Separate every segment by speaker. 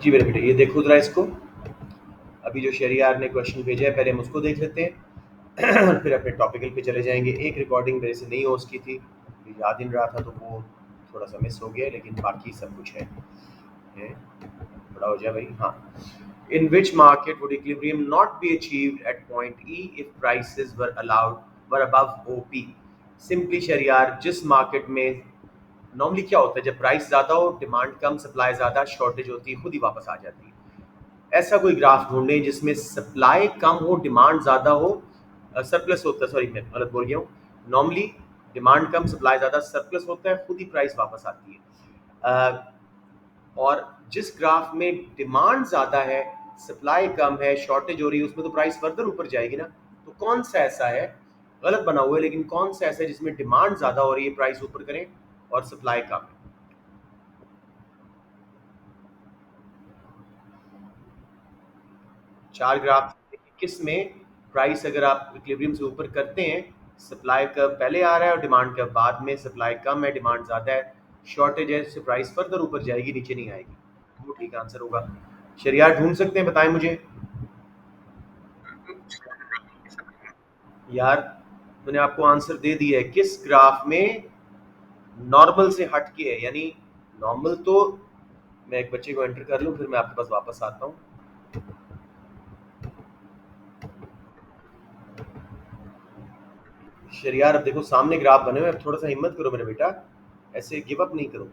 Speaker 1: जी मेरे बेटे, ये देखो जरा इसको। अभी जो शहरियार ने क्वेश्चन भेजा है, पहले हम उसको देख लेते हैं और फिर अपने टॉपिकल पे चले जाएंगे। एक रिकॉर्डिंग मेरे से नहीं हो उसकी थी, मुझे याद ही नहीं रहा था, तो वो थोड़ा सा मिस हो गया, लेकिन बाकी सब कुछ है। बड़ा हो जाए भाई। हाँ, in which market would equilibrium not be achieved at point E if prices were above OP? Simply Shahriar, जिस मार्केट में नॉर्मली क्या होता है, जब प्राइस ज्यादा हो, डिमांड कम, सप्लाई ज्यादा, शॉर्टेज होती है, खुद ही वापस आ जाती है। ऐसा कोई ग्राफ ढूंढे जिसमें सप्लाई कम हो, डिमांड ज्यादा हो, सरप्लस होता है, सॉरी मैं गलत बोल गया हूँ। नॉर्मली डिमांड कम, सप्लाई ज्यादा, सरप्लस होता है, खुद ही प्राइस वापस आती है। और जिस ग्राफ में डिमांड ज्यादा है, सप्लाई कम है, शॉर्टेज हो रही है, उसमें तो प्राइस फर्दर ऊपर जाएगी ना। तो कौन सा ऐसा है, गलत बना हुआ है, लेकिन कौन सा ऐसा है जिसमें डिमांड ज्यादा हो रही है, प्राइस ऊपर करें, और सप्लाई कम है? चार ग्राफ, किस में प्राइस अगर आप इक्विलिब्रियम से ऊपर करते हैं, सप्लाई का पहले आ रहा है और डिमांड का बाद में, सप्लाई कम है, डिमांड ज्यादा है, शॉर्टेज है, इससे प्राइस फर्दर ऊपर जाएगी, नीचे नहीं आएगी। वो ठीक आंसर होगा। शरियार ढूंढ सकते हैं, बताएं मुझे। यार, मैंने आपको आंसर दे दिया है। किस ग्राफ में नॉर्मल से हट के है, यानी नॉर्मल तो मैं एक बच्चे को एंटर कर लूं, फिर मैं आपके पास वापस आता हूँ। शरियार, अब देखो सामने ग्राफ बने हुए, अब थोड़ा सा हिम्मत करो मेरे बेटा, ऐसे गिव अप नहीं करो।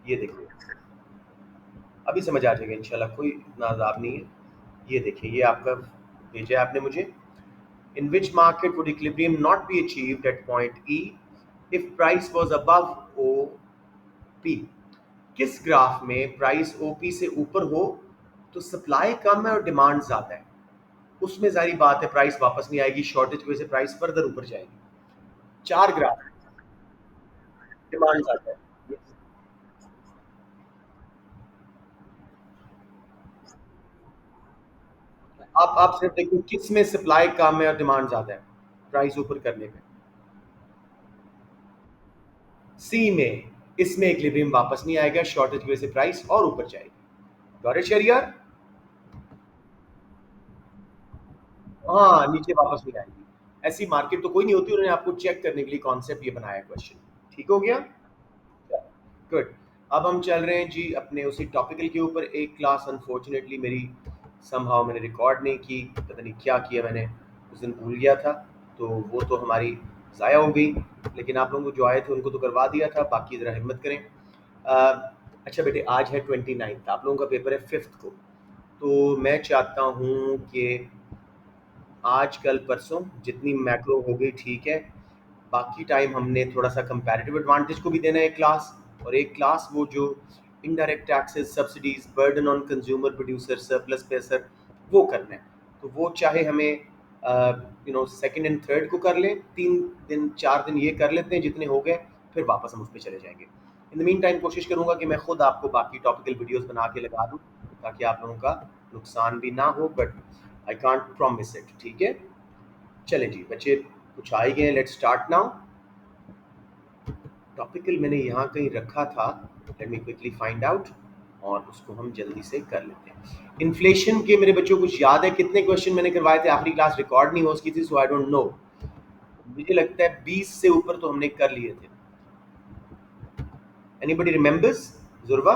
Speaker 1: ये देखो, अभी समझ आ जाएगा इंशाल्लाह, कोई इतना अजाब नहीं है। ये देखिए, ये आपका भेजा है आपने मुझे। In which market would equilibrium not be achieved at point E if price was above O P? किस ग्राफ में प्राइस ओपी से ऊपर हो तो सप्लाई कम है और डिमांड ज्यादा है, उसमें जारी बात है प्राइस वापस नहीं आएगी, शॉर्टेज की वजह से प्राइस फर्दर ऊपर जाएगी। चार ग्राफ, डिमांड ज्यादा है। आप सिर्फ देखो किस में सप्लाई कम है और डिमांड ज्यादा है, प्राइस ऊपर करने पे। सी में, इसमें इक्विलिब्रियम वापस नहीं आएगा, शॉर्टेज की वजह से प्राइस और ऊपर जाएगी। गौरव शरियार, हाँ, नीचे वापस नहीं आएगी। ऐसी मार्केट तो कोई नहीं होती, उन्होंने आपको चेक करने के लिए कॉन्सेप्ट ये बनाया क्वेश्चन। ठीक हो गया, गुड। अब हम चल रहे हैं जी अपने उसी टॉपिकल के ऊपर। एक क्लास अनफॉर्चुनेटली मेरी समहाउ मैंने रिकॉर्ड नहीं की, पता नहीं क्या किया मैंने, उस दिन भूल गया था, तो वो तो हमारी ज़ाया हो गई। लेकिन आप लोगों को जो आए थे उनको तो करवा दिया था, बाकी ज़रा हिम्मत करें। अच्छा बेटे, आज है 29, आप लोगों का पेपर है 5 को। तो मैं चाहता हूँ कि आज कल परसों जितनी मैक्रो हो गई ठीक है, बाकी टाइम हमने थोड़ा सा कंपैरेटिव एडवांटेज को भी देना है क्लास, और एक क्लास वो जो indirect taxes, subsidies, burden on consumer producer, surplus pacer, वो करना है। तो वो चाहे हमें सेकंड एंड थर्ड को कर लें, 3 दिन 4 दिन ये कर लेते हैं, जितने हो गए फिर वापस हम उस पर चले जाएंगे। इन द मीन टाइम कोशिश करूंगा कि मैं खुद आपको बाकी टॉपिकल वीडियोस बना के लगा दूं, ताकि आप लोगों का नुकसान भी ना हो, but I can't promise it. ठीक है, चले जी बच्चे, कुछ आ ही गए, लेट्स स्टार्ट नाउ। टॉपिकल मैंने यहाँ कहीं रखा था, let me quickly find out, और उसको हम जल्दी से कर लेते हैं। इन्फ्लेशन के मेरे बच्चों कुछ याद है कितने क्वेश्चन मैंने करवाए थे? आखिरी क्लास रिकॉर्ड नहीं हो उसकी थी, सो आई डोंट नो। मुझे लगता है 20 से ऊपर तो हमने कर लिए थे। Anybody remembers? जुर्वा?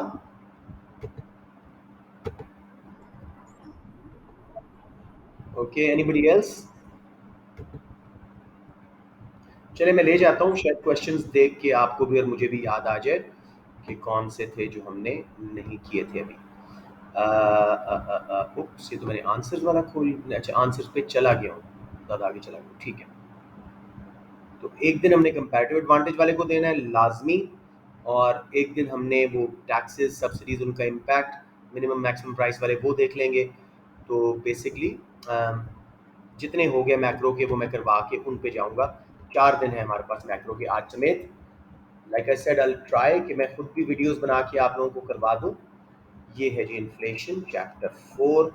Speaker 1: Okay, anybody else? चले मैं ले जाता हूँ, शायद क्वेश्चंस देख के आपको भी और मुझे भी याद आ जाए कि कौन से थे जो हमने नहीं किए थे अभी। उप्स, ये तो मैंने आंसर्स वाला खोल, अच्छा आंसर्स पे चला गया हूँ, ज़्यादा आगे चला गया, ठीक है। तो एक दिन हमने कंपैरेटिव एडवांटेज वाले को देना है लाजमी, और एक दिन हमने वो टैक्सेस, सब्सिडीज, उनका इम्पैक्ट, मिनिमम मैक्सिमम प्राइस वाले वो देख लेंगे। तो बेसिकली जितने हो गए मैक्रो के वो मैं करवा के उन पे जाऊंगा। 4 दिन है हमारे पास मैक्रो के आज समेत। Like I said, I try कि मैं खुद भी वीडियोस बना के आप लोगों को करवा दूं। ये है जी इन्फ्लेशन चैप्टर 4।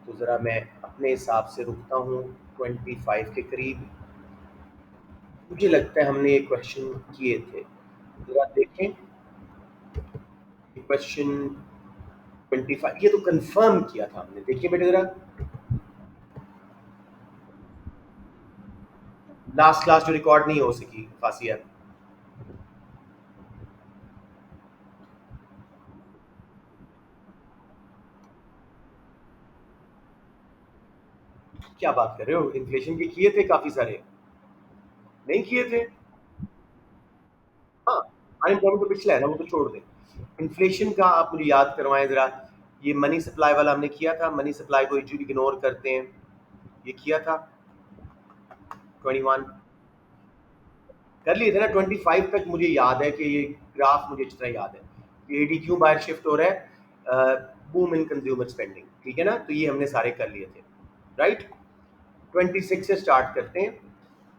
Speaker 1: तो ज़रा मैं अपने हिसाब से रुकता हूँ 25 के करीब। मुझे लगता है हमने ये क्वेश्चन किए थे, ज़रा देखें क्वेश्चन 25 ये तो कंफर्म किया था हमने, देखिए बेटे जरा लास्ट क्लास जो रिकॉर्ड नहीं हो सकी फासिया। क्या बात कर रहे हो, इन्फ्लेशन के किए थे काफी सारे, नहीं किए थे? हाँ, अनएम्प्लॉयमेंट तो पिछला है ना, वो तो छोड़ दें। इन्फ्लेशन का आप मुझे याद करवाएं जरा, ये मनी सप्लाई वाला हमने किया था, मनी सप्लाई को इग्नोर करते हैं, ये किया था 21 कर लिए थे ना, 25 तक मुझे याद है कि ये ग्राफ मुझे अच्छी तरह याद है, एडी क्यों बाहर शिफ्ट हो रहा है, बूम इन कंज्यूमर स्पेंडिंग, ठीक है ना, तो ये हमने सारे कर लिए थे, राइट। 26 से स्टार्ट करते हैं।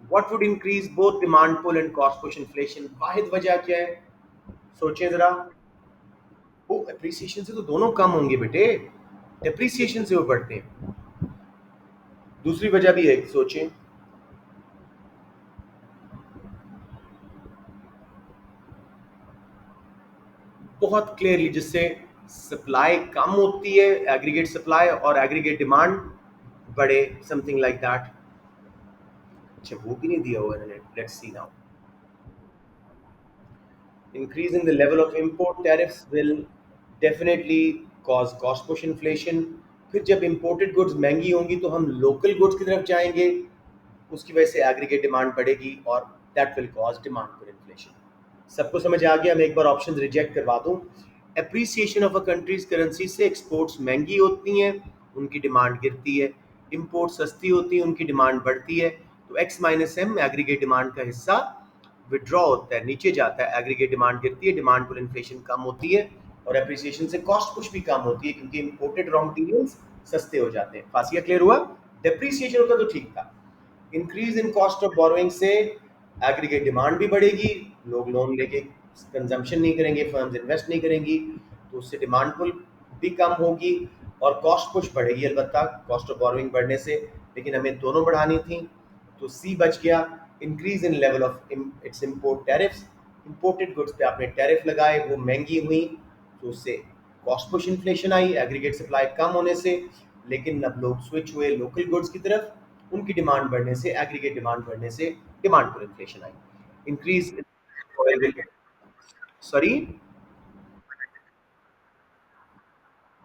Speaker 1: What would increase both demand pull and cost push inflation, वाहिद वजह क्या है, सोचें जरा। वो एप्रिसिएशन से तो दोनों कम होंगे बेटे, डेप्रिसिएशन से वो बढ़ते हैं। दूसरी वजह भी है, सोचें। बहुत क्लियरली, जिससे सप्लाई कम होती है, एग्रीगेट सप्लाई और एग्रीगेट डिमांड बढ़े, समथिंग लाइक दैट। अच्छा वो भी नहीं दिया हुआ इन्होंने, let's see now. Increase in the level of import tariffs will definitely cause cost push inflation। फिर जब imported goods महंगी होंगी तो हम local goods की तरफ जाएंगे, उसकी वजह से एग्रीगेट डिमांड बढ़ेगी और that will cause demand pull inflation. सबको समझ आ गया? मैं एक बार ऑप्शन रिजेक्ट करवा दूं। Appreciation of a countries currency से एक्सपोर्ट्स महंगी होती हैं, उनकी डिमांड गिरती है, इंपोर्ट सस्ती होती है, उनकी डिमांड बढ़ती है, तो X minus M aggregate demand का हिस्सा विड्रॉ होता है, नीचे जाता है, एग्रीगेट डिमांड गिरती है, डिमांड पुल इन्फ्लेशन कम होती है, और एप्रिसिएशन से कॉस्ट कुछ भी कम होती है क्योंकि इंपोर्टेड रॉ मटेरियल्स सस्ते हो जाते हैं। फासिया क्लियर हुआ? डेप्रिसिएशन होता तो ठीक था। Increase in cost of borrowing से एग्रीगेट डिमांड भी बढ़ेगी, लोग लोन लेके कंजम्पशन नहीं करेंगे, फर्म्स इन्वेस्ट नहीं करेंगी, तो उससे डिमांड पुल भी कम होगी और कॉस्ट पुश बढ़ेगी अलबत्ता कॉस्ट ऑफ बोरोइंग बढ़ने से, लेकिन हमें दोनों बढ़ानी थी, तो सी बच गया। Increase in level of its import tariffs, imported goods पे आपने टैरिफ लगाए, वो महंगी हुई, तो उससे कॉस्ट पुश इन्फ्लेशन आई एग्रीगेट सप्लाई कम होने से, लेकिन अब लोग स्विच हुए लोकल गुड्स की तरफ, उनकी डिमांड बढ़ने से, एग्रीगेट डिमांड बढ़ने से डिमांड पर inflation I. Increase, sorry,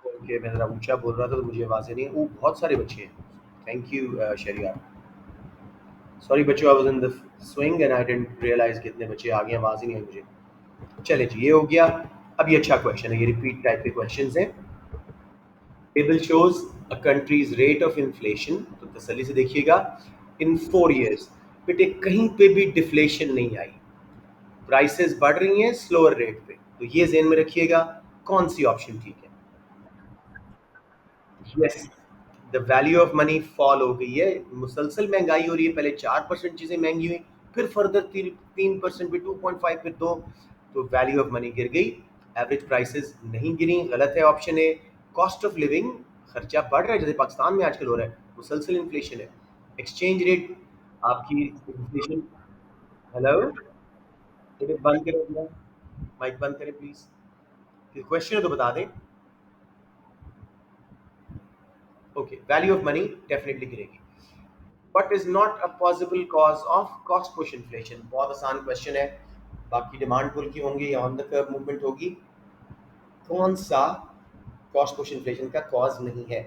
Speaker 1: okay मैं जरा ऊंचा बोल रहा था तो मुझे आवाज़ें नहीं, वो बहुत सारे बच्चे हैं, थैंक यू शरिया, सॉरी बच्चों, I was in the swing and I didn't realise कि इतने बच्चे आ गए, आवाज़ ही नहीं आई मुझे। चले जी, ये हो गया। अब ये अच्छा क्वेश्चन है, ये रिपीट टाइप के क्वेश्चंस हैं। Table shows a countries rate of inflation, तो तसल्ली से देखिएगा, इन 4 years बेटे कहीं पे भी डिफ्लेशन नहीं आई, प्राइसेस बढ़ रही हैं स्लोअर रेट पे, तो ये ज़हन में रखिएगा। कौन सी ऑप्शन ठीक है? Yes, the value of money fall हो गई है, मुसलसल महंगाई हो रही है, पहले 4% चीज़ें महंगी हुई, फिर फर्दर 3% पे 2.5 फिर 2, तो वैल्यू ऑफ मनी गिर गई, एवरेज प्राइसेस नहीं गिरी, गलत है option A. Cost of living, खर्चा बढ़ रहा है जैसे पाकिस्तान में आजकल हो रहा है, मुसलसल इन्फ्लेशन है। एक्सचेंज रेट आपकी इन्फ्लेशन, हेलो, ये बंद करें अपना माइक, बंद करें प्लीज, क्वेश्चन है तो बता दें। Okay, value of money definitely गिरेगी। What is not a possible cause of cost push inflation? बहुत आसान क्वेश्चन है, बाकी डिमांड पुल की होंगी या ऑन द कर्व मूवमेंट होगी, कौन सा कॉस्ट पुश इन्फ्लेशन का कॉज नहीं है?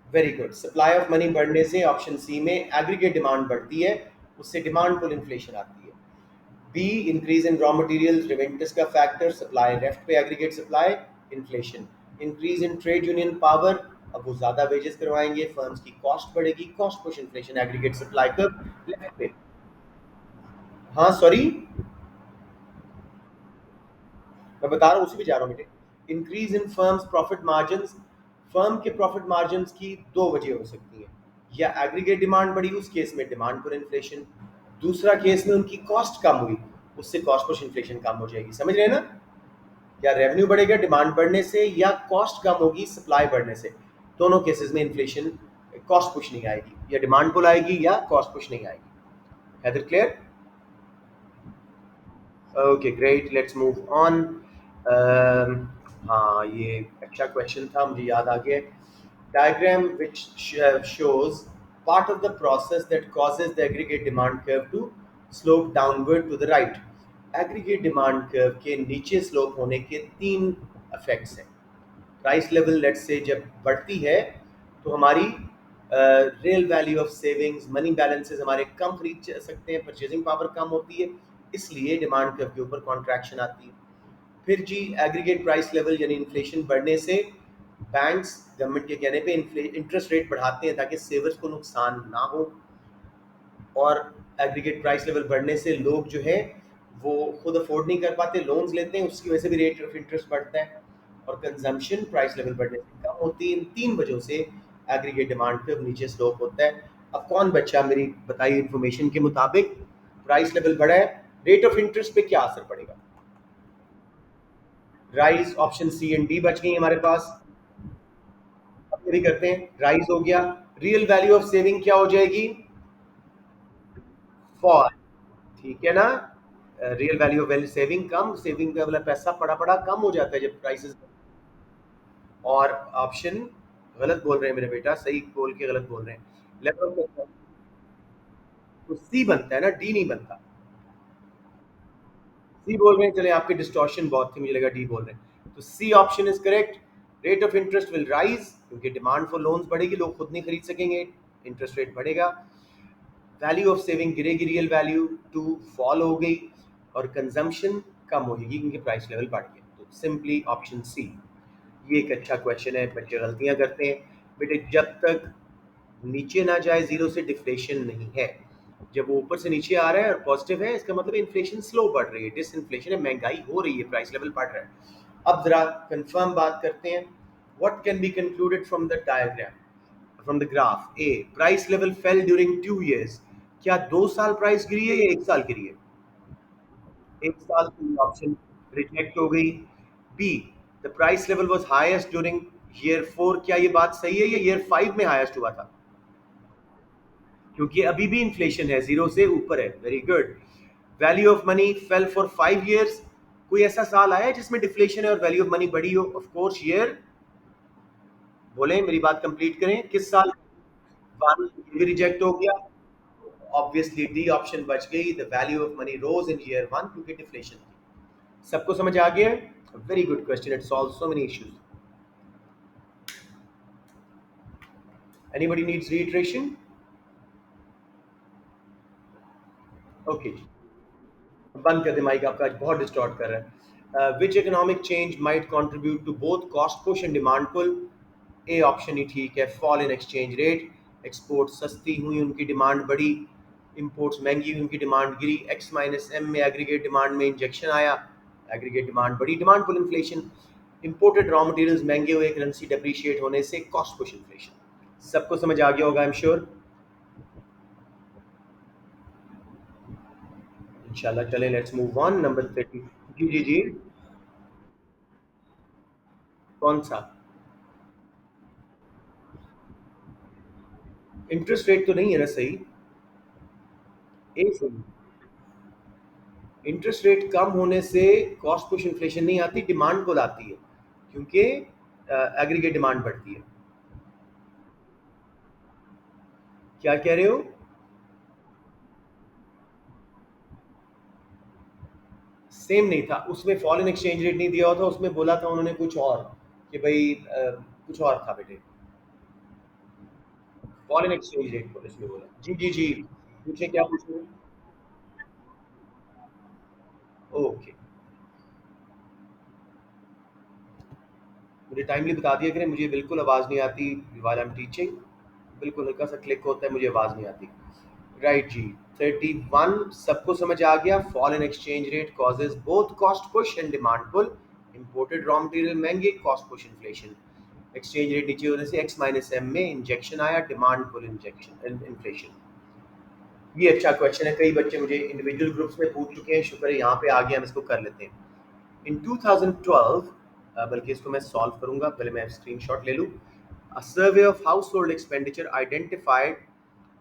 Speaker 1: Very good, supply of money बढ़ने से ऑप्शन सी में एग्रीगेट डिमांड बढ़ती है, उससे डिमांड पुल इन्फ्लेशन आती है। B, increase in raw materials रिवेंटस का फैक्टर, सप्लाई लेफ्ट पे aggregate supply, inflation. Increase in trade union power, अब वो ज्यादा वेजेस करवाएंगे, फर्म्स की कॉस्ट बढ़ेगी, cost push inflation, aggregate supply curve left पे। हाँ सॉरी, मैं बता रहा हूँ, उसी पे जा रहा हूँ बेटे। Increase in firms profit margin, firm के प्रॉफिट मार्जिन की दो वजह हो सकती है, या एग्रीगेट डिमांड बढ़ी, उस केस में डिमांड पर इन्फ्लेशन, दूसरा केस में उनकी कॉस्ट कम हुई, उससे कॉस्ट पर इन्फ्लेशन कम हो जाएगी, समझ रहे हैं ना? या रेवेन्यू बढ़ेगा डिमांड बढ़ने से, या कॉस्ट कम होगी सप्लाई बढ़ने से, दोनों केसेस में इन्फ्लेशन, कॉस्ट पुश नहीं आएगी, या डिमांड पुल आएगी या कॉस्ट पुश नहीं आएगी। Haider clear? Okay great, let's move on. हाँ, ये अच्छा क्वेश्चन था, मुझे याद आ गया। Diagram which shows part of the process that causes the aggregate demand curve to slope downward to the right। Aggregate demand curve के नीचे स्लोप होने के तीन इफेक्ट्स हैं। प्राइस लेवल लेट्स से जब बढ़ती है तो हमारी real value of savings, money balances हमारे कम खरीद सकते हैं, परचेजिंग पावर कम होती है, इसलिए डिमांड कर्व के ऊपर कॉन्ट्रैक्शन आती है। फिर जी एग्रीगेट प्राइस लेवल यानी इन्फ्लेशन बढ़ने से बैंक्स गवर्नमेंट के कहने पे इंटरेस्ट रेट बढ़ाते हैं ताकि सेवर्स को नुकसान ना हो। और एग्रीगेट प्राइस लेवल बढ़ने से लोग जो है वो खुद अफोर्ड नहीं कर पाते, लोन्स लेते हैं, उसकी वजह से भी रेट ऑफ इंटरेस्ट बढ़ता है। और कंजम्पशन प्राइस लेवल बढ़ने से कम होती है। इन तीन वजहों से एग्रीगेट डिमांड पे नीचे स्लोप होता है। अब कौन बच्चा मेरी बताइए इन्फॉर्मेशन के मुताबिक प्राइस लेवल बढ़ा है, रेट ऑफ इंटरेस्ट पे क्या असर पड़ेगा? Rise, option C and D बच गई हमारे पास। अब ये भी करते हैं, राइज हो गया, रियल वैल्यू ऑफ सेविंग क्या हो जाएगी? फॉल। ठीक है ना? Real value of saving come, saving का वाला पैसा पड़ा पड़ा कम हो जाता है जब प्राइसेस। और ऑप्शन गलत बोल रहे हैं मेरे बेटा, सही बोल के गलत बोल रहे हैं। लेवल तो सी बनता है ना, डी नहीं बनता। सी बोल रहे हैं, चले आपकी डिस्टॉर्शन बहुत थी, मुझे लगा डी बोल रहे हैं, तो C option is correct. Rate of interest will rise क्योंकि डिमांड फॉर लोन्स बढ़ेगी, लोग खुद नहीं खरीद सकेंगे, इंटरेस्ट रेट बढ़ेगा। वैल्यू ऑफ सेविंग गिरेगी, रियल वैल्यू टू फॉल हो गई, और कंजम्पशन कम होगी क्योंकि प्राइस लेवल बढ़ गया। तो सिंपली ऑप्शन सी। ये एक अच्छा क्वेश्चन है, बच्चे गलतियां करते हैं बेटे। जब तक नीचे ना जाए जीरो से डिफ्लेशन नहीं है। जब वो ऊपर से नीचे आ रहा है और पॉजिटिव है, इसका मतलब इन्फ्लेशन स्लो बढ़ रही है, डिसइन्फ्लेशन है, महंगाई हो रही है, प्राइस लेवल बढ़ रहा है। अब जरा कंफर्म बात करते हैं। What can be concluded from the diagram, from the graph? A, price level fail during 2 years। क्या 2 साल प्राइस गिरी है या 1 साल गिरी है? 1 साल की ऑप्शन रिजेक्ट हो गई। B, the price level was highest during year 4। क्या ये बात सही है या ईयर 5 में हाईएस्ट हुआ था? क्योंकि अभी भी इन्फ्लेशन है, जीरो से ऊपर है। Very good. Value of money fail for 5 years। कोई ऐसा साल आया है जिसमें डिफ्लेशन है और वैल्यू ऑफ मनी बढ़ी हो? ऑफ कोर्स ईयर, बोले मेरी बात कंप्लीट करें, किस साल? वन, ये भी रिजेक्ट हो गया। ऑब्वियसली डी ऑप्शन बच गई, the value of money rose in year 1 क्योंकि डिफ्लेशन थी। सबको समझ आ गया? Very good question, it solve so many issues. Anybody needs reiteration? Okay, बंद कर दे माइक, आपका आज बहुत डिस्टॉर्ट कर रहा है। Which economic change might contribute to both cost push and demand pull? A option ही ठीक है, fall in exchange rate. Export सस्ती हुई, उनकी डिमांड बढ़ी, इंपोर्ट्स महंगी हुई, उनकी डिमांड गिरी। एक्स माइनस एम में एग्रीगेट डिमांड में इंजेक्शन आया, एग्रीगेट डिमांड बढ़ी, demand pull inflation. Imported raw materials महंगे हुए, करेंसी डेप्रिशिएट होने से कॉस्ट पुश इन्फ्लेशन। सबको समझ आ गया होगा आई एम श्योर। इंशाल्लाह, चले लेट्स मूव ऑन। नंबर 30। जी जी जी। कौन सा? इंटरेस्ट रेट तो नहीं है ना सही? एक सही। इंटरेस्ट रेट कम होने से कॉस्ट पुश इन्फ्लेशन नहीं आती, डिमांड को लाती है क्योंकि एग्रीगेट डिमांड बढ़ती है। क्या कह रहे हो? सेम नहीं था उसमें, फॉरेन एक्सचेंज रेट नहीं दिया हुआ था उसमें, बोला था उन्होंने कुछ और, कि भाई कुछ और था बेटे। फॉरेन एक्सचेंज रेट को इसमें बोला। जी जी जी, पूछे क्या पूछे? ओके, मुझे टाइमली बता दिया करें, मुझे बिल्कुल आवाज़ नहीं आती व्हाइल आई एम टीचिंग। बिल्कुल हल्का सा क्लिक होता है, मुझे आवाज़ नहीं आती। राइट जी। 31, सबको समझ आ गया। Fall in exchange rate causes both cost push and demand pull. Imported raw material महंगे, cost push inflation. Exchange rate नीचे होने से एक्स माइनस एम में इंजेक्शन आया, डिमांड पुल इंजेक्शन इन्फ्लेशन। ये अच्छा क्वेश्चन है, कई बच्चे मुझे इंडिविजुअल ग्रुप्स में पूछ चुके हैं, शुक्र है यहाँ पे आ गया, हम इसको कर लेते हैं। इन 2012, बल्कि इसको मैं सॉल्व करूंगा, पहले मैं स्क्रीनशॉट ले लूँ। A survey of household expenditure identified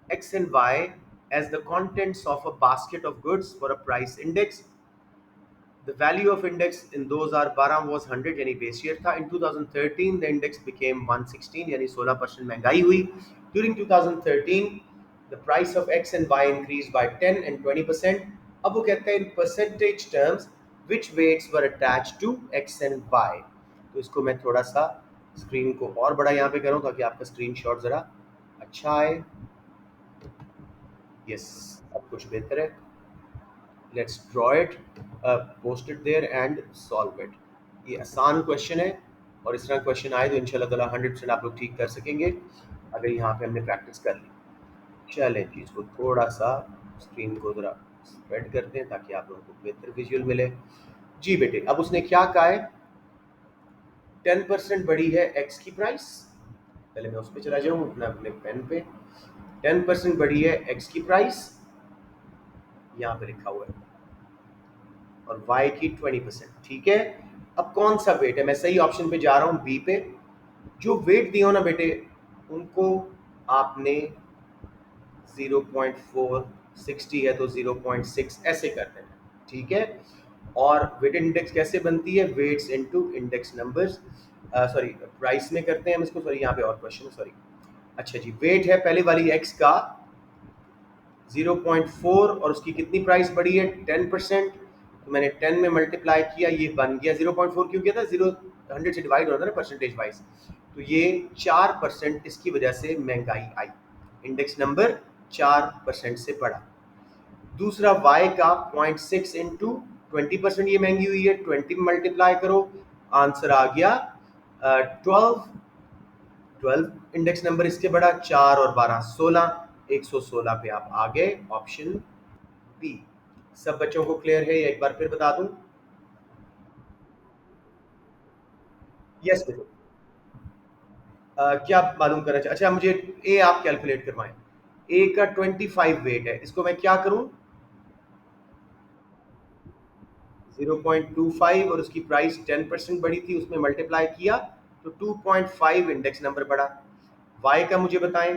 Speaker 1: X and Y as the contents of a basket of goods for a price index. The value of index in 2012 was 100 यानी बेस ईयर था. In 2013 the index became 116 यानी 16% महंगाई हुई. During 2013 the price of X and Y increased by 10 and 20%. अब वो कहते हैं in percentage terms which weights were attached to X and Y. तो इसको मैं थोड़ा सा स्क्रीन को और बड़ा यहाँ पे करूँ ताकि आपका स्क्रीनशॉट ज़रा अच्छा आए. यस, अब कुछ बेहतर है. Let's draw it, post it there and solve it. ये आसान क्वेश्चन है और इस तरह क्वेश्चन आए तो इंशाल्लाह ताला 100% आप लोग ठीक कर सकेंगे अगर यहाँ पे हमने प्रैक्टिस कर ली. चलें जी, इसको थोड़ा सा स्क्रीन को ज़रा स्प्रेड करते हैं ताकि आप लोगों को बेहतर विजुअल मिले. जी बेटे, अब उसने क्या कहा है, 10% बढ़ी है एक्स की प्राइस. पहले मैं उस पर चला जाऊँ अपना अपने पेन पे. 10% बढ़ी है एक्स की प्राइस, यहाँ पे लिखा हुआ है, और y की 20%. ठीक है. अब कौन सा वेट है, मैं सही ऑप्शन पे जा रहा हूँ, बी पे. जो वेट दिया हो ना बेटे, उनको आपने 0.4, 60 है तो 0.6 ऐसे कर देना. ठीक है. और वेट इंडेक्स कैसे बनती है, weights into index numbers, sorry price में करते हैं हम इसको. सॉरी यहाँ पे और क्वेश्चन, सॉरी. अच्छा जी, वेट है पहले वाली एक्स का 0.4 और उसकी कितनी प्राइस बढ़ी है, 10%. तो मैंने 10 में मल्टीप्लाई किया, ये बन गया 0.4. क्यों किया था, 100 से डिवाइड होता है ना परसेंटेज वाइज. तो ये 4% इसकी वजह से महंगाई आई. इंडेक्स नंबर 4% से बढ़ा. दूसरा y का 0.6 इंटू 20%, ये महंगी हुई है, 20 में मल्टीप्लाई करो, आंसर आ गया 12. 12 इंडेक्स नंबर इसके बढ़ा, 4 और 12 16, 116 पे आप आ गए. Option B. सब बच्चों को क्लियर है, एक बार फिर बता दूं. यस बेटो. क्या मालूम करना चाहिए, अच्छा मुझे ए आप कैलकुलेट करवाएं. ए का 25 वेट है, इसको मैं क्या करूं, 0.25 और उसकी प्राइस 10% बढ़ी थी, उसमें मल्टीप्लाई किया तो 2.5 इंडेक्स नंबर बढ़ा. वाई का मुझे बताएं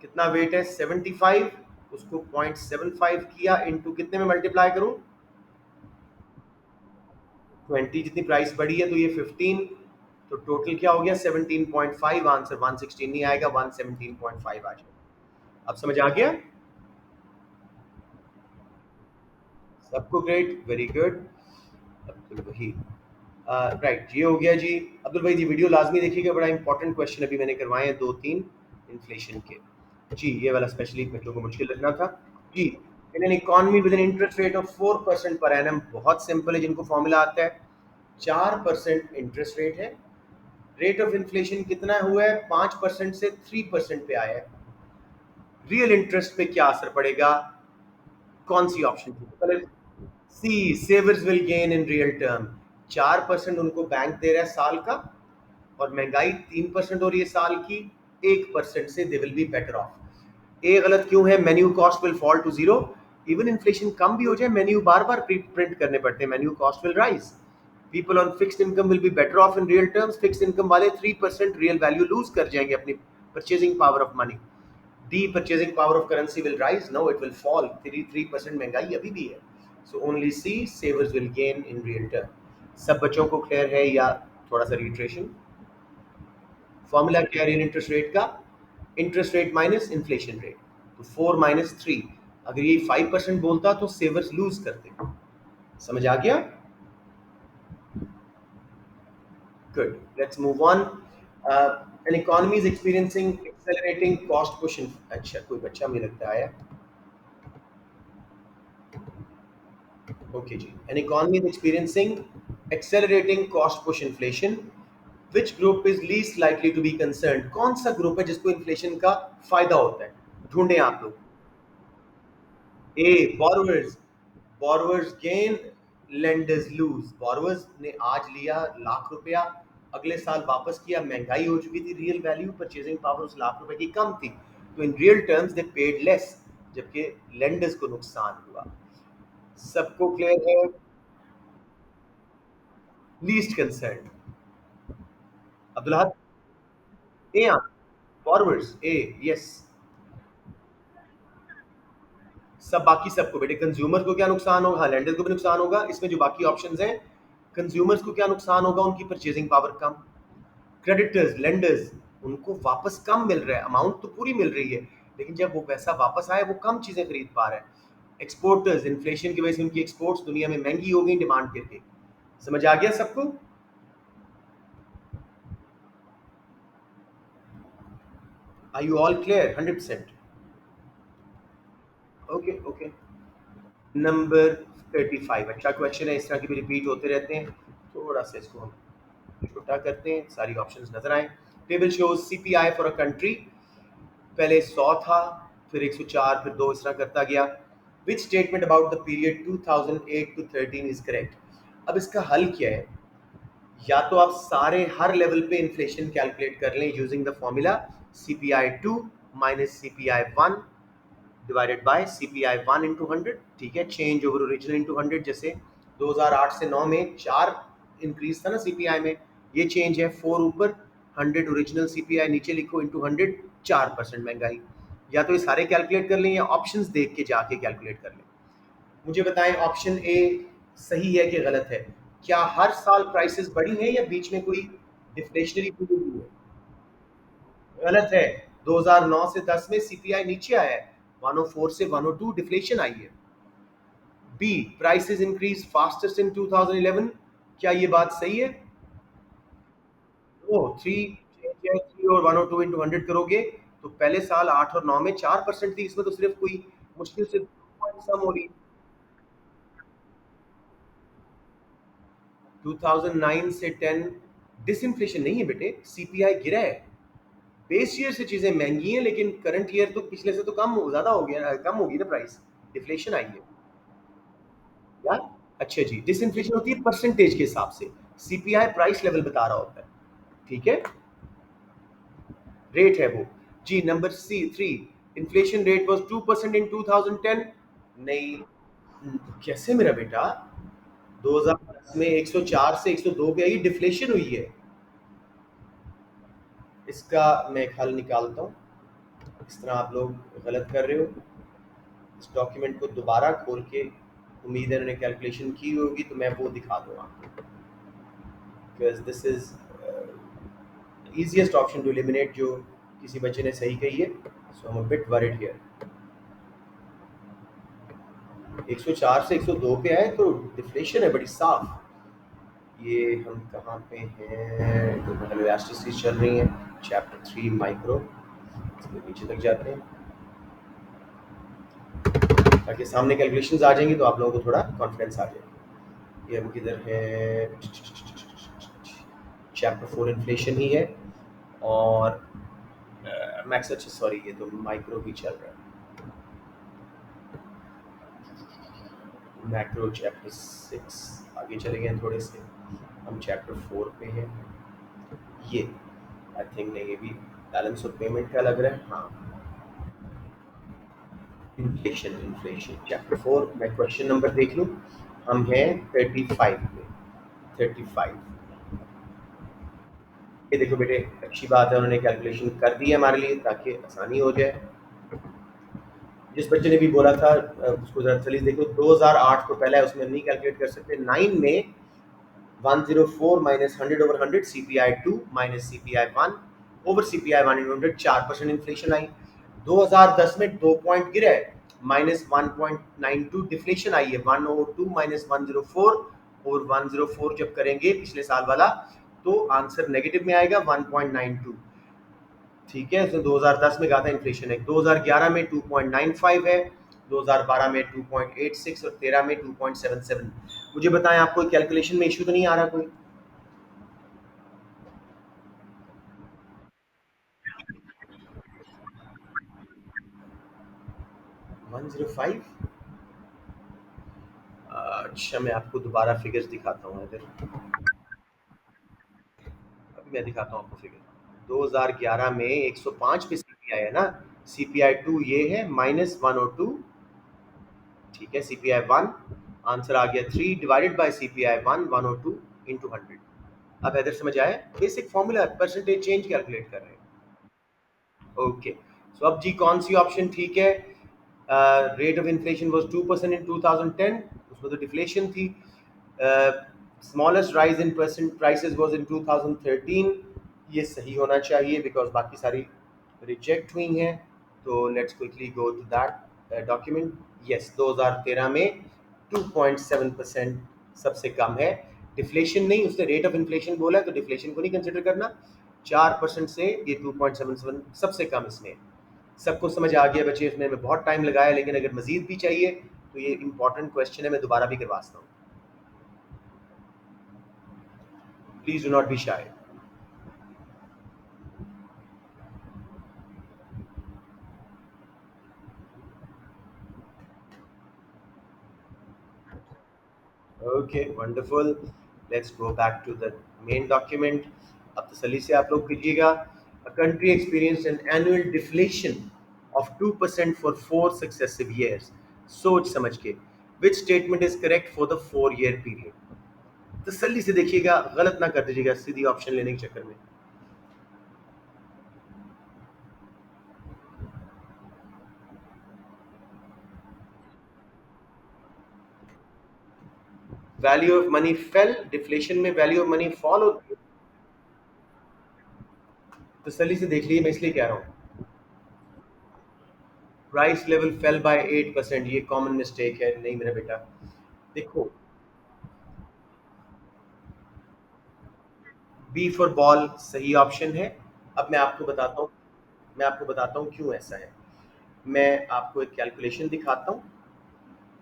Speaker 1: कितना वेट है, 75, उसको 0.75 किया इंटू कितने में मल्टीप्लाई करूं, 20 जितनी प्राइस बढ़ी है तो ये 15. तो टोटल क्या हो गया 17.5. आंसर 116 नहीं आएगा, 117.5 आ जाएगा. अब समझ आ गया सबको, ग्रेट, वेरी गुड. अब्दुल वही, राइट, ये हो गया जी. अब्दुल भाई जी वीडियो लाजमी देखिएगा, बड़ा इंपॉर्टेंट क्वेश्चन अभी मैंने करवाए हैं 2-3 इन्फ्लेशन के. जी ये वाला स्पेशली बच्चों को मुश्किल लगना था. जी, in an economy with an interest rate of 4% per annum, बहुत सिंपल है, जिनको फॉर्मूला आता है. 4% इंटरेस्ट रेट है, रेट ऑफ इन्फ्लेशन कितना हुआ है, 5% से 3% पे आया है. रियल इंटरेस्ट पे क्या असर पड़ेगा, कौन सी ऑप्शन थी पहले, C, savers will gain in real term. 4% उनको बैंक दे रहा है साल का, और महंगाई 3% हो रही है साल की, 1% से they will be better off. A गलत क्यों है, menu cost will fall to zero. Even inflation कम भी हो जाए, मेन्यू बार बार प्रिंट करने पड़ते हैं, menu cost will rise. People on fixed income will be better off in real terms. Fixed income वाले 3% रियल वैल्यू लूज कर जाएंगे अपनी purchasing power of money. D, purchasing power of currency will rise, no it will fall. 3% महंगाई अभी भी है. So only C, savers will gain in real term. सब बच्चों को क्लियर है या थोड़ा सा रिट्रेशन. फॉर्मूला क्या है रियल इंटरेस्ट रेट का, interest rate minus inflation rate. तो 4 - 3, अगर ये 5% बोलता तो सेवर्स लूज करते. समझ आ गया, good. Let's move on. An economy is experiencing accelerating cost push. अच्छा कोई बच्चा मुझे लगता है आया. ओके जी. An economy is experiencing accelerating cost push inflation. Which group is least likely to be concern, कौन सा ग्रुप है जिसको इन्फ्लेशन का फायदा होता है, ढूंढें आप लोग. A, borrowers. Borrowers gain, lenders lose. Borrowers ने आज लिया लाख रुपया, अगले साल वापस किया, महंगाई हो चुकी थी, रियल वैल्यू परचेजिंग पावर उस लाख रुपए की कम थी, तो इन रियल टर्म्स दे पेड लेस, जबकि लेंडर्स को नुकसान हुआ. सबको क्लियर है, लीस्ट कंसर्न. अब्दुल्ला, ए, बोरोवर्स ए, यस. सब बाकी सबको बेटे, कंज्यूमर को क्या नुकसान होगा, लैंडर को भी नुकसान होगा। इसमें जो बाकी ऑप्शंस हैं, कंज्यूमर्स को क्या नुकसान होगा, उनकी परचेजिंग पावर कम, क्रेडिटर्स लेंडर्स उनको वापस कम मिल रहा है, अमाउंट तो पूरी मिल रही है लेकिन जब वो पैसा वापस आए वो कम चीजें खरीद पा रहे हैं। एक्सपोर्टर्स, इन्फ्लेशन की वजह से उनकी एक्सपोर्ट्स दुनिया में महंगी हो गई डिमांड करके। समझ आ गया सबको? Are you all clear? 100%? Okay okay. Number 35 अच्छा क्वेश्चन है, इस तरह के भी रिपीट होते रहते हैं। थोड़ा सा इसको हम छोटा करते हैं, सारी ऑप्शंस नजर आए। Table shows CPI for a country, पहले 100 था, फिर 104, फिर 2, इस तरह करता गया। Which statement about the period 2008 to 13 is correct? अब इसका हल क्या है? या तो आप सारे हर लेवल पे इन्फ्लेशन कैलकुलेट कर लें using the formula CPI 2 minus CPI 1 divided by CPI 1 into 100। ठीक है, चेंज ओवर ओरिजिनल इंटू 100। जैसे 2008 से 9 में 4 इंक्रीज था ना सीपीआई में, ये चेंज है। 4 ऊपर, 100 ओरिजिनल सीपीआई नीचे लिखो इंटू 100, 4% महंगाई। या तो ये सारे कैलकुलेट कर लें या ऑप्शंस देख के जाके कैलकुलेट कर लें। मुझे बताएं ऑप्शन ए सही है कि गलत है? क्या हर साल प्राइसेस बढ़ी हैं या बीच में कोई डिफ्लेशनरी पीरियड हुई है? गलत है। 2009 से 10 में सीपीआई नीचे आया है, 104 से 102 डिफ्लेशन आई है। B, prices increase fastest in 2011, क्या ये बात सही है? ओ, थ्री चेंज है, 3 और 102 इंटू 100 करोगे तो पहले साल 8 और 9 में 4% थी, इसमें तो सिर्फ कोई मुश्किल से 2 पॉइंट कम हो रही। 2009 से 10 डिसइंफ्लेशन नहीं है बेटे, सीपीआई गिरा है। बेस ईयर से चीजें महंगी हैं लेकिन करंट ईयर तो पिछले से तो ज्यादा हो गया, कम होगी ना प्राइस, डिफ्लेशन आई है यार। अच्छा जी, डिसइंफ्लेशन होती है परसेंटेज के हिसाब से, सीपीआई प्राइस लेवल बता रहा होता है। ठीक है, रेट है वो। जी number C3, inflation rate was 2% in 2010। नहीं, कैसे मेरा बेटा? 2010 में 104 से 102 पे आई, डिफ्लेशन हुई है। इसका मैं एक हल निकालता हूँ। इस तरह आप लोग गलत कर रहे हो। इस डॉक्यूमेंट को दोबारा खोल के, उम्मीद है उन्होंने कैलकुलेशन की होगी तो मैं वो दिखा दूँ आपको, because this is easiest option to eliminate जो किसी बच्चे ने सही कही है। So I am a bit worried here. 104 से 102 पे आए तो डिफ्लेशन है बड़ी साफ। ये हम कहाँ पे हैं? तो मतलब इलास्टिसिटी चल रही है, चैप्टर 3 माइक्रो, इसमें नीचे तक जाते हैं ताकि सामने कैलकुलेशंस आ जाएंगी तो आप लोगों को थोड़ा कॉन्फिडेंस आ जाएगा। ये हम किधर है? चैप्टर 4 इन्फ्लेशन ही है और मैक्स, अच्छा सॉरी ये तो माइक्रो ही चल रहा है। मैक्रो चैप्टर 6, आगे चले गए थोड़े से, हम चैप्टर 4 पे हैं। ये आई थिंक नहीं, ये भी बैलेंस ऑफ पेमेंट का लग रहा है। हाँ, इन्फ्लेशन, इन्फ्लेशन चैप्टर 4। मैं क्वेश्चन नंबर देख लूँ, हम हैं 35 में। 35, ये देखो बेटे, अच्छी बात है उन्होंने कैलकुलेशन कर दी है हमारे लिए ताकि आसानी हो जाए। जिस बच्चे ने भी बोला था उसको जरा चलिए देखो, 2008 तो पहला है उसमें नहीं कैलकुलेट कर सकते। 9 में 104 minus 100 over 100, CPI 2 minus CPI 1 over CPI 1 in 100, 4% inflation I. 2010 में 2 पॉइंट गिरा है, माइनस 1.92 डिफ्लेशन आई है। 102 माइनस 104 और 104 जब करेंगे पिछले साल वाला तो आंसर नेगेटिव में आएगा, 1.92। ठीक है, उसने 2010 में कहा था इन्फ्लेशन है। 2011 में 2.95 है, 2012 में 2.86 और 13 में 2.77। मुझे बताएं आपको कैलकुलेशन में इश्यू तो नहीं आ रहा कोई? 105। अच्छा मैं आपको दोबारा फिगर्स दिखाता हूँ इधर, अभी मैं दिखाता हूँ आपको फिगर। 2011 में 105 पे सीपीआई है ना, CPI 2 ये है माइनस 102। ठीक है, CPI 1 आंसर आ गया 3 डिवाइडेड बाय CPI 1, 102 इंटू 100। अब इधर समझ आया, basic formula percentage change calculate कर रहे हैं। ओके, सो अब जी कौन सी ऑप्शन ठीक है? Rate of inflation was 2% in 2010, उसमें तो डिफ्लेशन थी. Smallest rise in percent prices was in 2013. ये सही होना चाहिए बिकॉज बाकी सारी रिजेक्ट हुई हैं. तो let's quickly go to that document. Yes, 2013 में 2.7% सबसे कम है. डिफ्लेशन नहीं, उसने रेट ऑफ इन्फ्लेशन बोला है तो डिफ्लेशन को नहीं कंसिडर करना. 4% से ये 2.77 सबसे कम इसमें है. सबको समझ आ गया बच्चे, इसमें मैं बहुत टाइम लगाया, लेकिन अगर मजीद भी चाहिए तो ये इंपॉर्टेंट क्वेश्चन है, मैं दोबारा भी करवा सकता हूँ. Please do not be shy. Okay, wonderful. Let's go back to the main document. अब तसल्ली से आप लोग कीजिएगा. A country experience an annual deflation of 2% for 4 successive years. सोच समझ के which statement is correct for the 4 year period. तसल्ली से देखिएगा, गलत ना कर दीजिएगा सीधी ऑप्शन लेने के चक्कर में. Value of money fail. Deflation में वैल्यू ऑफ मनी फॉल होती है. तसल्ली से देख लीजिए, मैं इसलिए कह रहा हूँ. Price level fell by 8%. ये कॉमन मिस्टेक है. नहीं मेरा बेटा, देखो. बी फॉर बॉल सही ऑप्शन है. अब मैं आपको बताता हूँ क्यों ऐसा है. मैं आपको एक कैलकुलेशन दिखाता हूँ.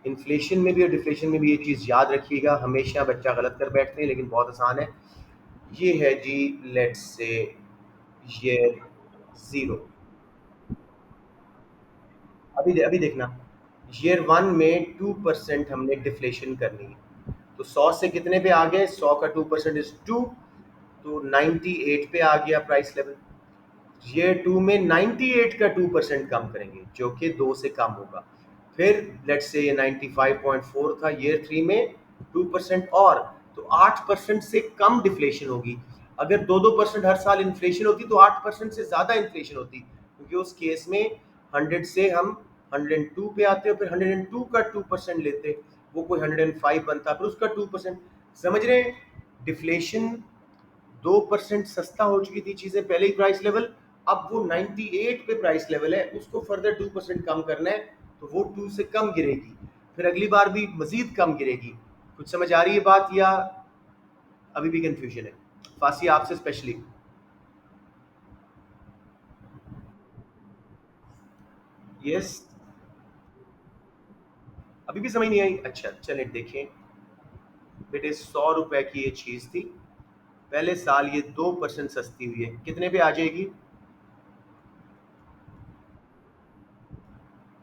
Speaker 1: इन्फ्लेशन में भी और डिफ्लेशन में भी ये चीज़ याद रखिएगा. हमेशा बच्चा गलत कर बैठते हैं, लेकिन बहुत आसान है. ये है जी, लेट्स से ईयर जीरो. अभी अभी देखना. ईयर 1 में 2% हमने डिफ्लेशन करनी है. तो 100 से कितने पे आ गए? 100 का 2% इज 2. तो 98 पे आ गया प्राइस लेवल. ईयर 2 में 98 का 2% कम करेंगे, जो कि 2 से कम होगा. फिर लेट्स से ये 95.4 था. ईयर 3 में 2% और, तो 8% से कम डिफ्लेशन होगी. अगर 2-2% हर साल इन्फ्लेशन होती तो 8% से ज़्यादा इन्फ्लेशन होती, क्योंकि उस केस में 100 से हम 102 पे आते और फिर 102 का 2% लेते. वो कोई 105 बनता, फिर उसका 2%. समझ रहे हैं? डिफ्लेशन 2% सस्ता हो चुकी थी चीजें पहले ही प्राइस लेवल. अब वो 98 पे प्राइस लेवल है, उसको फर्दर 2% कम करना है, तो वो 2 से कम गिरेगी. फिर अगली बार भी मजीद कम गिरेगी. कुछ समझ आ रही है बात, या अभी भी कंफ्यूजन है? फासी आपसे स्पेशली. यस. अभी भी समझ नहीं आई? अच्छा चलें देखें. बेटे 100 रुपए की ये चीज थी. पहले साल ये 2% सस्ती हुई है. कितने पे आ जाएगी?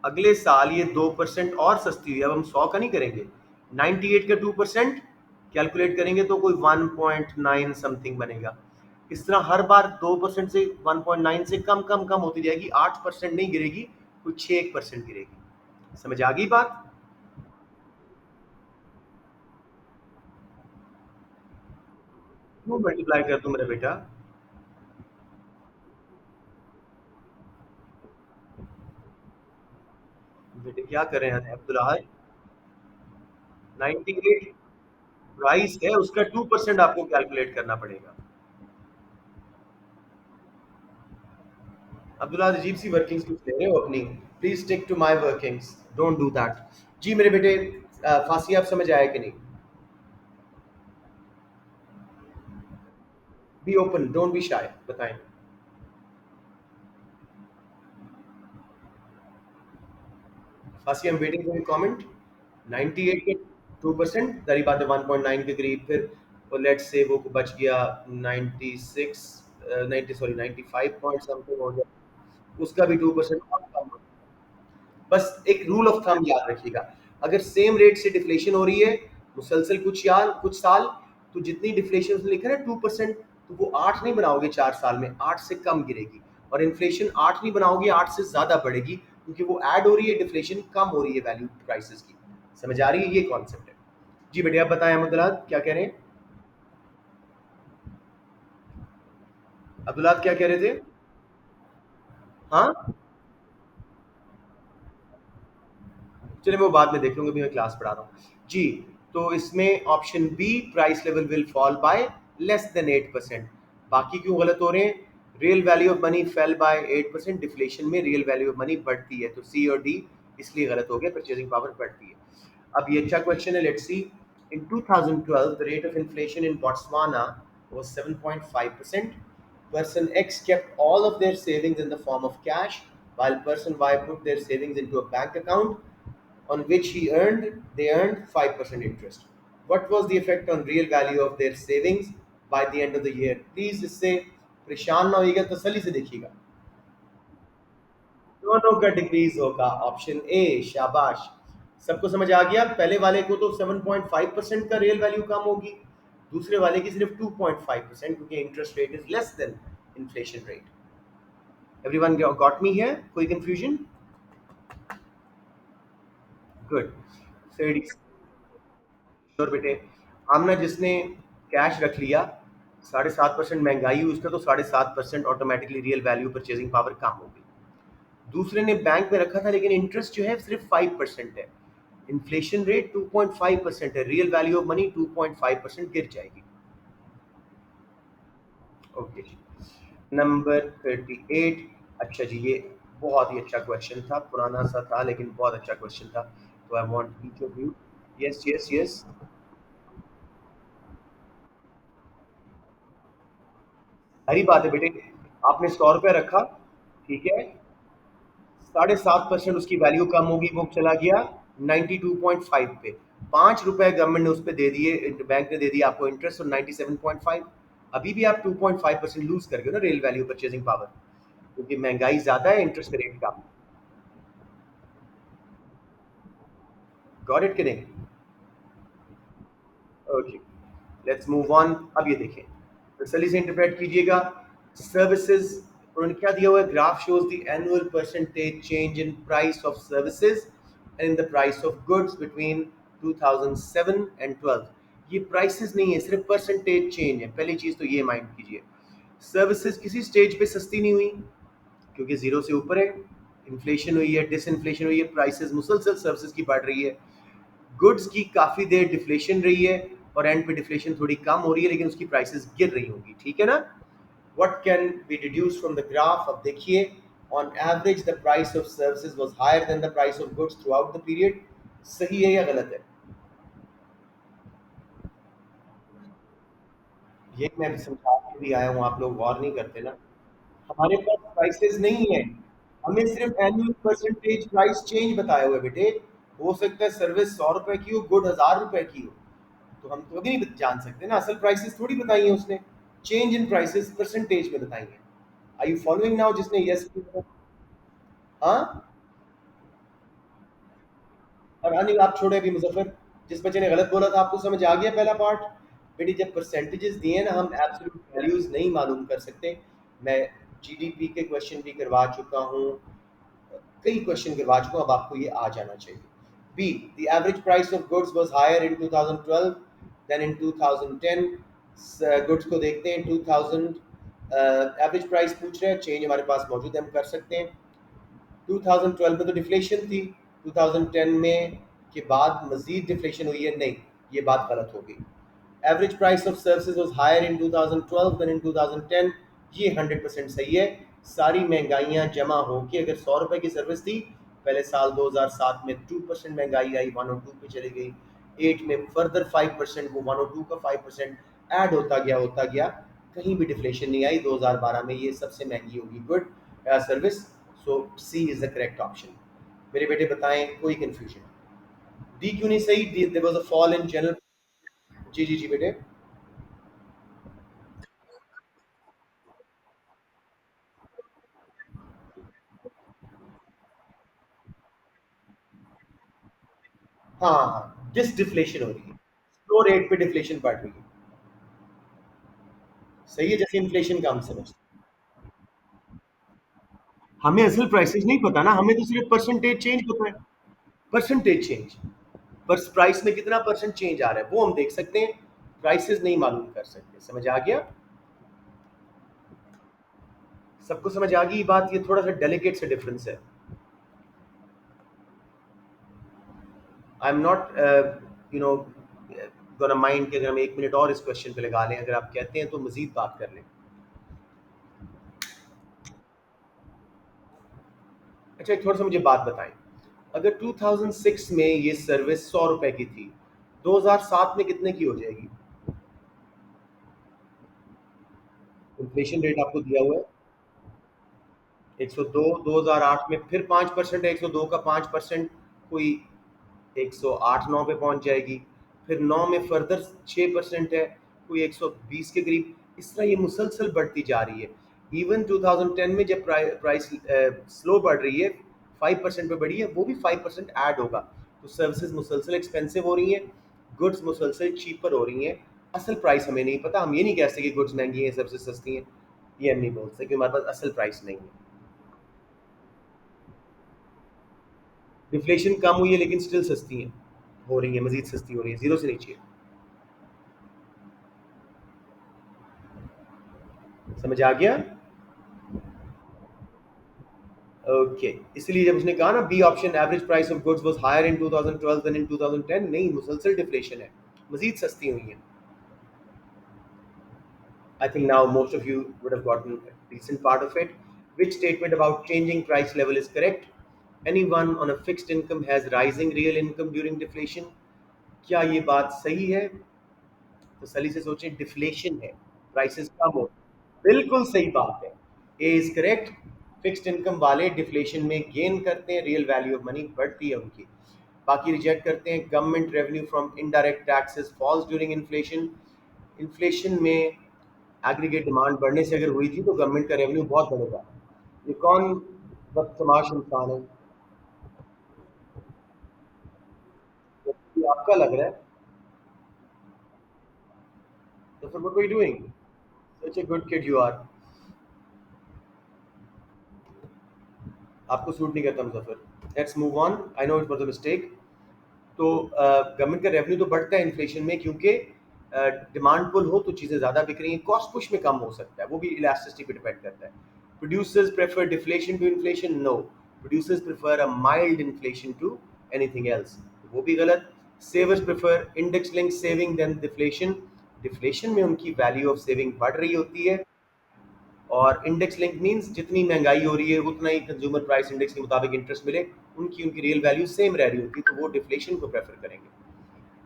Speaker 1: अगले साल ये 2% और सस्ती हुई. अब हम 100 का नहीं करेंगे, 98 का 2% कैलकुलेट करेंगे तो कोई 1.9 समथिंग बनेगा. इस तरह हर बार 2% से 1.9 से कम कम कम होती जाएगी. 8% नहीं गिरेगी, कुछ 6% गिरेगी. समझ आ गई बात? क्यों मल्टीप्लाई कर दूं मेरा बेटा? बेटे क्या कर रहे हैं अब्दुल्ला? 98 प्राइस है, उसका 2% आपको कैलकुलेट करना पड़ेगा. अब्दुल्ला अजीब सी वर्किंग्स कुछ ले रहे हो अपनी. Please stick to my workings, don't do that. जी मेरे बेटे, फांसी आप समझ आया कि नहीं? Be open, don't be shy, बताएं. फांसी, I am waiting for your comment. 98 के 2%, दारी बात है 1.9 के करीब. फिर और लेट्स से वो बच गया 96, 90 सॉरी 95 पॉइंट समथिंग हो गया. उसका भी 2% और कम. बस एक रूल ऑफ थंब याद रखिएगा. अगर सेम रेट से डिफ्लेशन हो रही है मुसलसल कुछ साल, तो जितनी डिफ्लेशन उसने लिखा है ना 2%, तो वो 8 नहीं बनाओगे 4 साल में, 8 से कम गिरेगी. और इन्फ्लेशन 8 नहीं बनाओगे, 8 से ज्यादा बढ़ेगी, क्योंकि वो ऐड हो रही है, डिफ्लेशन कम हो रही है वैल्यू प्राइसेस की. समझ आ रही है? ये कॉन्सेप्ट है. जी बेटे, आप बताएं अब्दुल्ला क्या कह रहे हैं. अब्दुल्ला क्या कह रहे थे? हाँ. चलिए मैं वो बाद में देख लूंगा, अभी मैं क्लास पढ़ा रहा हूँ जी। तो इसमें option B, price level will fall by less than 8%। बाकी क्यों गलत हो रहे हैं? Real value of money fell by 8%, deflation में रियल वैल्यू ऑफ मनी बढ़ती है, तो सी और डी इसलिए गलत हो गया, परचेजिंग पावर बढ़ती है। अब ये अच्छा क्वेश्चन है, let's see. In 2012 the rate of inflation in Botswana was 7.5%. Person X kept all of their savings in the form of cash, while person Y put their savings into a bank account on which they earned 5% interest. What was the effect on real value of their savings by the end of the year? Please इससे परेशान ना होइएगा, तसल्ली से देखिएगा। दोनों का decrease होगा, option A, शाबाश। सबको समझ आ गया? पहले वाले को तो 7.5% का रियल वैल्यू कम होगी, दूसरे वाले की सिर्फ 2.5%, क्योंकि interest rate is less than inflation rate. Everyone got me here? कोई कंफ्यूजन? गुड। श्योर बेटे। आमना जिसने कैश रख लिया, 7.5% महंगाई हुई, उसका तो 7.5% automatically real value purchasing power कम हो गई। दूसरे ने बैंक में रखा था, लेकिन इंटरेस्ट जो है सिर्फ 5% है, इन्फ्लेशन रेट 2.5% है, रियल वैल्यू ऑफ मनी 2.5% गिर जाएगी। ओके जी। नंबर 38। अच्छा जी, ये बहुत ही अच्छा क्वेश्चन था, पुराना सा था लेकिन बहुत अच्छा क्वेश्चन था, तो I want each of you. Yes yes yes. सही बात है बेटे। आपने 100 रुपये रखा, ठीक है, 7.5% उसकी वैल्यू कम होगी, वो चला गया 92.5 पे। 5 रुपए गवर्नमेंट ने उस पर दे दिए, बैंक ने दे दिया आपको इंटरेस्ट, और 97.5। अभी भी आप 2.5% लूज कर गए ना रियल वैल्यू परचेजिंग पावर, क्योंकि महंगाई ज्यादा है, interest rate come. Got it कि नहीं? Okay, let's move on. अब ये देखें, तसल्ली से इंटरप्रेट कीजिएगा। सर्विसेज, उन्होंने क्या दिया हुआ है? Graph shows the annual percentage change in price of services and in the price of goods between 2007 and 12। ये प्राइसेस नहीं है, सिर्फ परसेंटेज चेंज है। पहली चीज तो ये माइंड कीजिए, सर्विसेज किसी स्टेज पे सस्ती नहीं हुई, क्योंकि जीरो से ऊपर है। इन्फ्लेशन हुई है, डिसइन्फ्लेशन हुई है, प्राइसेस मुसलसल सर्विसेज की बढ़ रही है। गुड्स की काफी देर डिफ्लेशन रही है, और एंड पे डिफ्लेशन थोड़ी कम हो रही है, लेकिन उसकी प्राइसेस गिर रही होंगी, ठीक है ना? What can be deduce from the graph? अब देखिए, on average the price of services was higher than the price of goods throughout the period. सही है या गलत है? ये मैं समझा के भी आया हूँ, आप लोग गौर नहीं करते ना। हमारे पास प्राइसेस नहीं है, हमें सिर्फ एनुअल परसेंटेज प्राइस चेंज बताया हुआ है बेटे। हो सकता है सर्विस 100 रुपए की हो, गुड 1000 रुपए की हो, तो हम तो अभी नहीं जान सकते ना, असल प्राइसेस थोड़ी बताई है उसने, चेंज इन प्राइसेस परसेंटेज में बताई है। Are you following now? जिसने यस किया, हाँ। और हाँ, नहीं आप छोड़े अभी मुजफ्फर, जिस बच्चे ने गलत बोला था, आपको समझ आ गया पहला पार्ट? बेटी जब परसेंटेजेस दिए ना, हम एब्सोल्यूट वैल्यूज नहीं मालूम कर सकते। मैं जीडीपी के क्वेश्चन भी करवा चुका हूँ, कई क्वेश्चन करवा चुका हूँ, अब आपको ये आ जाना चाहिए। B, the average price of goods was higher in 2012 than in 2010। Goods को देखते हैं, 2000 एवरेज प्राइस पूछ रहे हैं, चेंज हमारे पास मौजूद है, हम कर सकते हैं। 2012 में तो डिफ्लेशन थी, 2010 में के बाद मजीद डिफ्लेशन हुई है, नहीं, ये बात गलत हो गई। Average price of services was higher in 2012 than in 2010, ये 100% सही है। सारी महंगाइयाँ जमा हो के अगर 100 रुपए की सर्विस थी, पहले साल 2007 में 2% महंगाई आई, 102 पे चली गई, 8 में फर्दर 5%, वो 102 का 5% ऐड होता गया, कहीं भी डिफ्लेशन नहीं आई। 2012 में ये सबसे महंगी होगी good service. So C is the correct option. मेरे बेटे बताएं, कोई कंफ्यूजन? डी क्यों नहीं सही? There was a fall in general. जी जी जी बेटे। हाँ हाँ, डिस डिफ्लेशन हो रही है, स्लो रेट पे डिफ्लेशन बढ़ रही है। सही है, जैसे इन्फ्लेशन का हम समझते हैं। हमें असल प्राइसेस नहीं पता ना, हमें तो सिर्फ परसेंटेज चेंज पता है। परसेंटेज चेंज, पर प्राइस में कितना परसेंट चेंज आ रहा है वो हम देख सकते हैं, प्राइसेस नहीं मालूम कर सकते। समझ आ गया? सबको समझ आ गई बात? ये थोड़ा सा डेलिकेट से डिफरेंस है। I am not you know gonna mind कि अगर हम 1 मिनट और इस क्वेश्चन पे लगा लें, अगर आप कहते हैं तो मजीद बात कर लें। अच्छा, एक थोड़ा सा मुझे बात बताएं, अगर 2006 में ये सर्विस 100 रुपए की थी, 2007 में कितने की हो जाएगी? इन्फ्लेशन रेट आपको दिया हुआ है 102, 2008 में फिर 5% है, 102 का 5% कोई 108 9 पे पहुंच जाएगी, फिर 9 में फर्दर 6% है, कोई 120 के करीब। इस तरह ये मुसलसल बढ़ती जा रही है। इवन 2010 में जब प्राइस स्लो बढ़ रही है, 5% पे बढ़ी है, वो भी 5% ऐड होगा। तो सर्विसेज मुसलसल एक्सपेंसिव हो रही हैं, गुड्स मुसलसल चीपर हो रही हैं। असल प्राइस हमें नहीं पता, हम ये नहीं कह सकते कि गुड्स महंगी हैं सर्विसेज सस्ती हैं, ये हम नहीं बोल सकते, क्योंकि हमारे पास असल प्राइस नहीं है। डिफ्लेशन कम हुई है लेकिन स्टिल सस्ती हैं, हो रही है, मजीद सस्ती हो रही है, जीरो से नीचे। समझ आ गया? ओके, इसलिए जब उसने कहा ना B option, average price of goods was higher in 2012 than in 2010, नहीं, मुसलसल डिफ्लेशन है, मजीद सस्ती हुई है। I think now most of you would have gotten a decent part of it. Which statement about changing price level is correct? Anyone on a fixed income has rising real income during deflation? क्या ये बात सही है? तो सली से सोचें, deflation है, प्राइसेस कम हो, बिल्कुल सही बात है। ए इज करेक्ट। फिक्स्ड इनकम वाले डिफ्लेशन में गेन करते हैं, रियल वैल्यू ऑफ मनी बढ़ती है उनकी। बाकी रिजेक्ट करते हैं, government revenue from indirect taxes falls during inflation. Inflation में एग्रीगेट डिमांड बढ़ने से अगर हुई थी तो गवर्नमेंट का रेवेन्यू बहुत बढ़ेगा। ये कौन बदतमाश इंसान है? ये आपका लग रहा है। तो फिर what were you doing? Such a good kid you are. आपको सूट नहीं करता Muzaffar. Let's move on, I know it was a mistake. तो गवर्नमेंट का रेवेन्यू तो बढ़ता है इन्फ्लेशन में, क्योंकि डिमांड पुल हो तो चीज़ें ज़्यादा बिक रही हैं, कॉस्ट पुश में कम हो सकता है, वो भी इलास्टिसिटी पे डिपेंड करता है। Producers prefer deflation to inflation, no, producers prefer a mild inflation to anything else, वो भी गलत। Savers prefer index link saving than deflation, deflation में उनकी वैल्यू ऑफ सेविंग बढ़ रही होती है, और इंडेक्स लिंक मींस जितनी महंगाई हो रही है उतना ही कंज्यूमर प्राइस इंडेक्स के मुताबिक इंटरेस्ट मिले, उनकी उनकी रियल वैल्यू सेम रह रही होती है, तो वो डिफ्लेशन को प्रेफर करेंगे।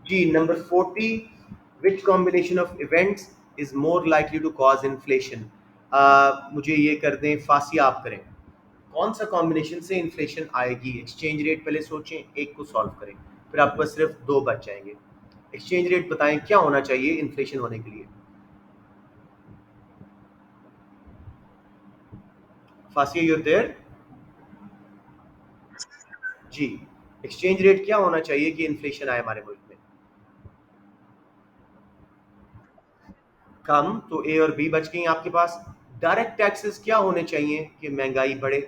Speaker 1: जी, number 40, which combination of events is more likely to cause inflation? मुझे ये कर दें, फांसी आप करें, कौन सा कॉम्बिनेशन से इन्फ्लेशन आएगी? एक्सचेंज रेट पहले सोचें, एक को सॉल्व करें, फिर आपके पास सिर्फ दो बच जाएंगे। एक्सचेंज रेट बताएं क्या होना चाहिए इन्फ्लेशन होने के लिए? फांसी यूर देयर? जी, एक्सचेंज रेट क्या होना चाहिए कि इन्फ्लेशन आए हमारे मुल्क में? कम, तो ए और बी बच गई आपके पास। डायरेक्ट टैक्सेस क्या होने चाहिए कि महंगाई बढ़े?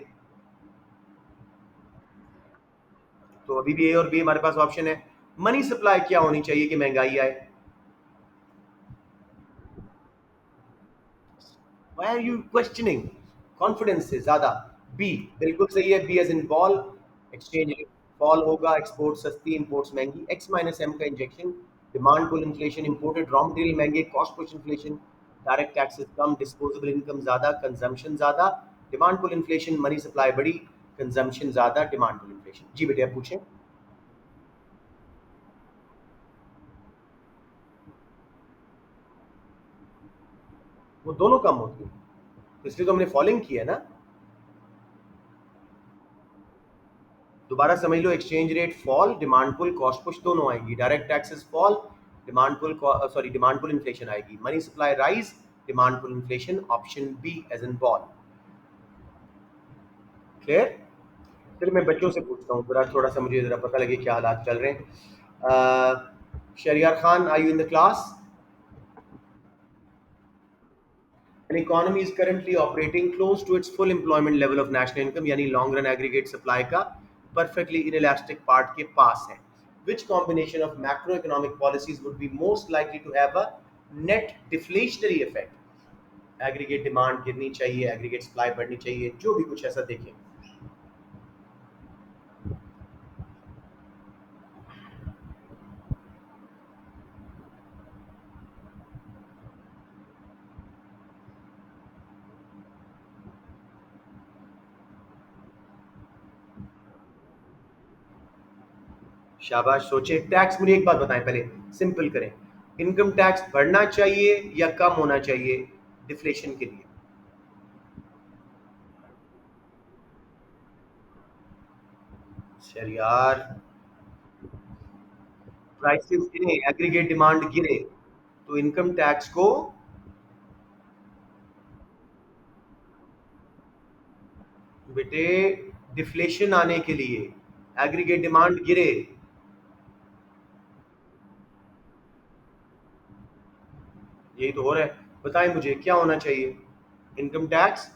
Speaker 1: तो अभी भी ए और बी हमारे पास ऑप्शन है। मनी सप्लाई क्या होनी चाहिए कि महंगाई आए? Why are you questioning? Confidence से ज्यादा। बी बिल्कुल सही है, B as in ball. Exchange rate fall होगा, एक्सपोर्ट सस्ती, इंपोर्ट्स महंगी, एक्स माइनस एम का injection. Demand pull inflation, imported raw material महंगे, cost push inflation. Direct taxes कम, डिस्पोजेबल इनकम ज्यादा, कंजम्पशन ज्यादा। Demand pull inflation, money supply बड़ी, consumption ज्यादा, डिमांड पुल इन्फ्लेशन। जी बेटे, आप पूछें। वो दोनों कम होती है, तो इसलिए तो हमने फॉलिंग की है ना। दोबारा समझ लो, exchange rate fall, demand pull, cost push दोनों आएंगी। Direct taxes fall, demand pull, sorry demand pull inflation आएगी। Money supply rise, demand pull inflation, option B as in ball. Clear? फिर मैं बच्चों से पूछता हूँ, जरा थोड़ा सा मुझे जरा पता लगे क्या हालात चल रहे हैं। Shariyar Khan, are you in the class? An economy is currently operating close to its full employment level of national income, यानी लॉन्ग रन एग्रीगेट सप्लाई का perfectly inelastic पार्ट के पास है। Which combination of macroeconomic policies would be most likely to have a net deflationary effect? Aggregate demand गिरनी चाहिए, aggregate supply बढ़नी चाहिए, जो भी कुछ ऐसा देखें। शाबाश, सोचे। टैक्स, मुझे एक बात बताएं पहले, सिंपल करें। इनकम टैक्स बढ़ना चाहिए या कम होना चाहिए डिफ्लेशन के लिए? सर यार, प्राइसेस गिरे, एग्रीगेट डिमांड गिरे, तो इनकम टैक्स को। बेटे, डिफ्लेशन आने के लिए एग्रीगेट डिमांड गिरे। यही तो हो रहा है। बताएं मुझे क्या होना चाहिए, इनकम टैक्स?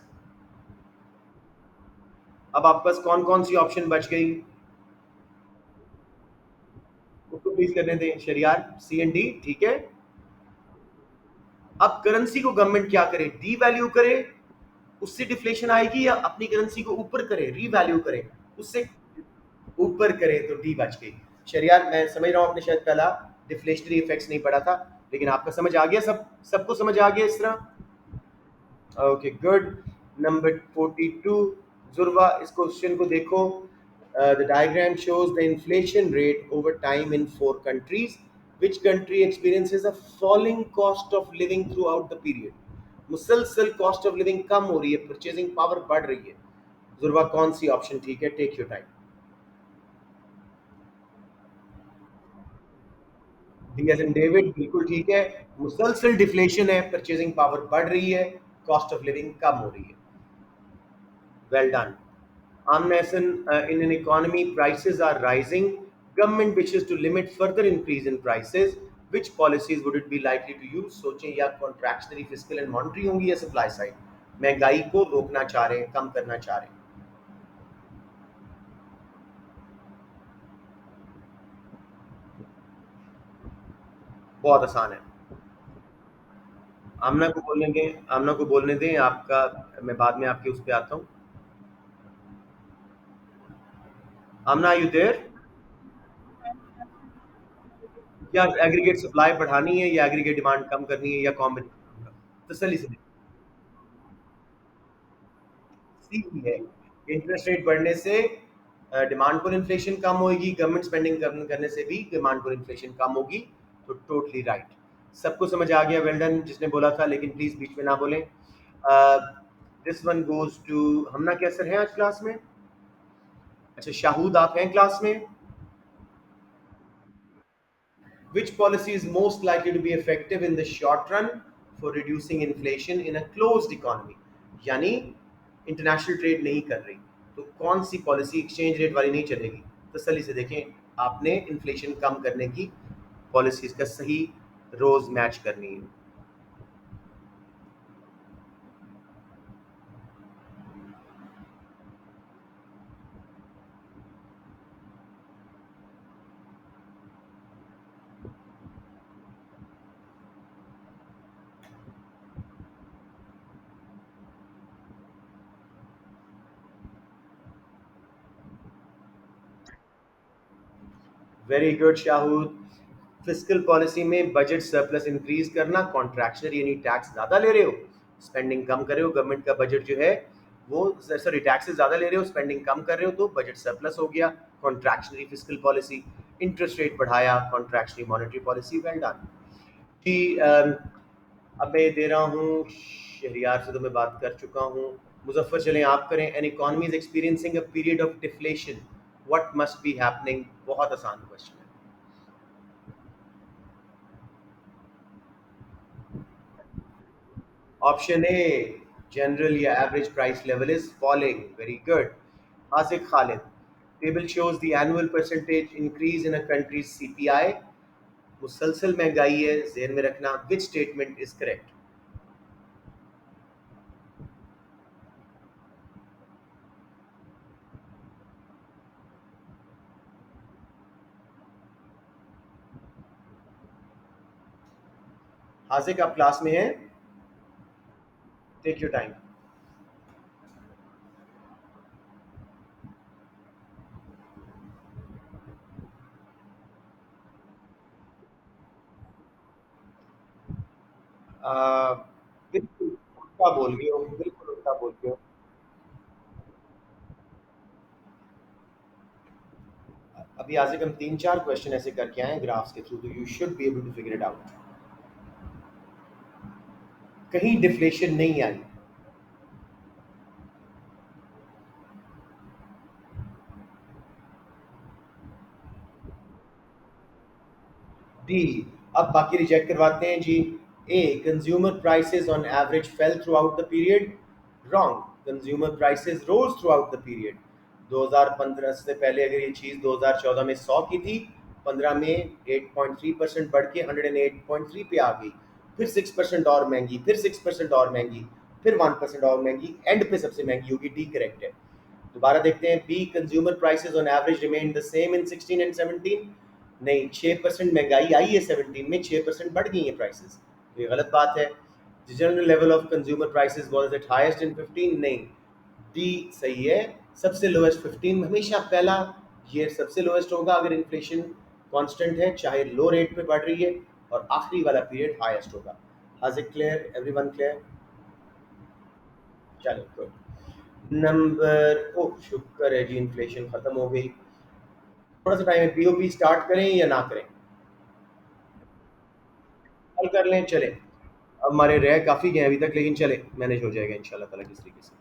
Speaker 1: अब आपके पास कौन कौन सी ऑप्शन बच गई? उसको प्लीज करने दें शरियार, सी एंड डी, ठीक है। अब करेंसी को गवर्नमेंट क्या करे, डी वैल्यू करे, उससे डिफ्लेशन आएगी, या अपनी करेंसी को ऊपर करे, रीवैल्यू करे, उससे ऊपर करे, तो डी बच गई। शरियार, मैं समझ रहा हूँ आपने शायद पहला डिफ्लेशनरी इफेक्ट्स नहीं पढ़ा था, लेकिन आपका समझ आ गया, सबको समझ आ गया इस तरह। Okay, good. नंबर 42, जुर्वा, इस क्वेश्चन को देखो। The diagram shows the inflation rate over time in 4 countries, which country experiences a falling cost of living through out the period? मुसलसल कॉस्ट ऑफ लिविंग कम हो रही है, परचेजिंग पावर बढ़ रही है। जुर्वा, कौन सी ऑप्शन ठीक है? Take your time. D as in David, बिल्कुल ठीक है। मुसलसल डिफ्लेशन है, परचेजिंग पावर बढ़ रही है, कॉस्ट ऑफ लिविंग कम हो रही है। Well done. Amnason, in an economy, prices are rising. Government wishes to limit further increase in prices. Which policies would it be likely to use? सोचें, या contractionary, fiscal and monetary होंगी, या supply side? महंगाई को रोकना चाह रहे हैं, कम करना चाह रहे हैं। बहुत आसान है। आमना को बोलने दें, आमना को बोलने दें, आपका मैं बाद में आपके उस पे आता हूँ। आमना, आर यू देयर? क्या एग्रीगेट सप्लाई बढ़ानी है, या एग्रीगेट डिमांड कम करनी है, या कॉम्बिनेशन? तसल्ली से सी है। इंटरेस्ट रेट बढ़ने से डिमांड पर इन्फ्लेशन कम होगी, गवर्नमेंट स्पेंडिंग कम करने से भी डिमांड पर इन्फ्लेशन कम होगी। तो टोटली राइट। सबको समझ आ गया, वेल डन जिसने बोला था, लेकिन प्लीज बीच में ना बोलें। दिस वन गोज टू, हम ना क्या सर हैं आज क्लास में? अच्छा, शाहूद आप हैं क्लास में? Which policy is most likely to be effective in the short run for reducing inflation in a closed economy? यानी इंटरनेशनल ट्रेड नहीं कर रही, तो कौन सी पॉलिसी एक्सचेंज रेट वाली नहीं चलेगी? तसल्ली से देखें, आपने इन्फ्लेशन कम करने की पॉलिसीज का सही रोज मैच करनी है। Very good Shahood. Fiscal policy में बजट सरप्लस इंक्रीज करना, कॉन्ट्रैक्शनल यानी टैक्स ज्यादा ले रहे हो, स्पेंडिंग कम कर रहे हो, गवर्नमेंट का बजट जो है वो, सॉरी टैक्सेस ज्यादा ले रहे हो, स्पेंडिंग कम कर रहे हो, तो बजट सरप्लस हो गया। Contractionary fiscal policy. Interest rate बढ़ाया, contractionary monetary policy. Well done जी। अब मैं दे रहा हूँ, शहरियार से तो मैं बात कर चुका हूँ। मुजफ्फर, चलें आप करें। An economy is experiencing a period of deflation, what must be happening? बहुत आसान क्वेश्चन है। ऑप्शन ए, जनरल या average price level is falling. Very good. Asif Khalid, table shows the annual percentage increase in a country's CPI. मुसलसल महंगाई है, जेहन में रखना। Which statement is correct? Asif, आप क्लास में हैं? Take your time. बिल्कुल उल्टा बोल गए हो, बिल्कुल उल्टा बोल गए हो। अभी आज तक हम 3-4 क्वेश्चन ऐसे करके आए हैं ग्राफ्स के थ्रू, तो you should be able to figure it out. कहीं डिफ्लेशन नहीं आई। डी, अब बाकी रिजेक्ट करवाते हैं जी। A, consumer prices on average fell throughout the period. Wrong, consumer prices rose throughout the period. 2015 से पहले अगर ये चीज 2014 में 100 की थी, 15 में 8.3% बढ़ के 108.3 पे आ गई, फिर 6% और महंगी, फिर 6% और महंगी, फिर 1% और महंगी, एंड पे सबसे महंगी होगी। डी करेक्ट है। दोबारा देखते हैं। B, consumer prices on average remain the same in 16 and 17। नहीं, 6% महंगाई आई है 17 में, 6% बढ़ गई है प्राइसेस, तो ये गलत बात है। The general level of consumer prices was at highest in 15। नहीं, डी सही है। सबसे लोएस्ट 15 हमेशा पहला ईयर सबसे लोएस्ट होगा अगर इन्फ्लेशन कांस्टेंट है, चाहे लो रेट पे बढ़ रही है, और आखिरी वाला पीरियड हाईएस्ट होगा। हाज इट क्लियर, एवरीवन क्लियर? चलो गुड। नंबर, ओ शुक्र है जी, इन्फ्लेशन खत्म हो गई। थोड़ा सा टाइम है, पीओपी स्टार्ट करें या ना करें? कल कर लें, चले। अब हमारे रह काफ़ी गए अभी तक, लेकिन चले मैनेज हो जाएगा इंशाल्लाह ताला किस तरीके से।